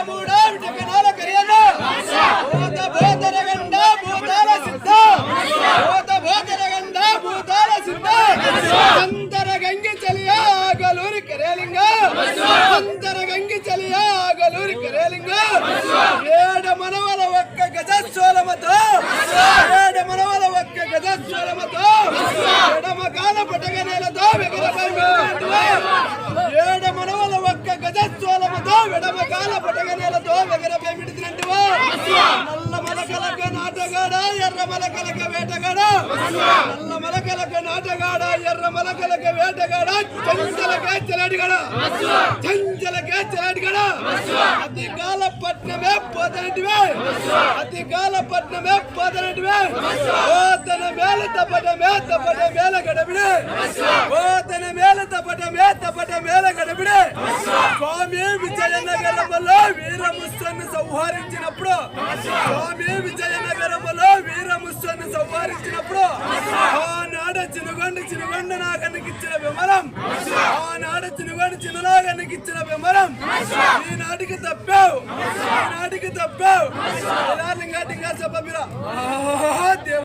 విటకనాల కరియన భూత భూతరగండ భూతాల సిద్ధ భూత భూతరగండ భూతాల సిద్ధ ಅಂತರ ಗಂಗೆ ಚಲಿಯ ಆಗಲೂರಿ ಕರೆಯಲಿಂಗ ಅಂತರ ಗಂಗೆ ಚಲಿಯ ಆಗಲೂರಿ ಕರೆಯಲಿಂಗ ಏಡ ಮನವಲ ಒಕ್ಕ ಗಜಸ್ವಲಮತ ಏಡ ಮನವಲ ಒಕ್ಕ ಗಜಸ್ವಲಮತ ಎಡಮ ಕಾಲ ಪಟಗ ನೆಲದ ಬೆಗರ ಏಡ ಮನವಲ ಒಕ್ಕ ಗಜಸ್ವಲಮತ ಎಡಮ ಕಾಲ ಪಟಗ ನೆಲದ ಬೆಗರ ಬೇಮಿಡಿದಿನಂಟಿವ నల్ల మలకలక నాటగాడ ఎర్ర మలకలక వేటగాడ నల్ల మలకలక నాటగాడ ఎర్ర మలకలక వేటగాడ చంచలకే చెలాడిగాడ చంచలకే చెలాడిగాడ అతి కాల పట్నమే పోతనటివే అతి కాల పట్నమే పోతనటివే ఓతన మేల తపట మేల గడబిడే ఓతన మేల తపట మేల గడబిడే స్వామి విజయనగరంలో వీరముస్సను సంహరించినప్పుడు స్వామి విజయనగరంలో వీరముస్సను సంహరించినప్పుడు ఆనాడ చినుగొండ నాగనికిచ్చిన విమరం ఆనాడ చిన్ననాగనికిచ్చిన విమరం ఈనాటికి తప్పావు ఈనాటికి తప్పావు లింగా సభ మీరు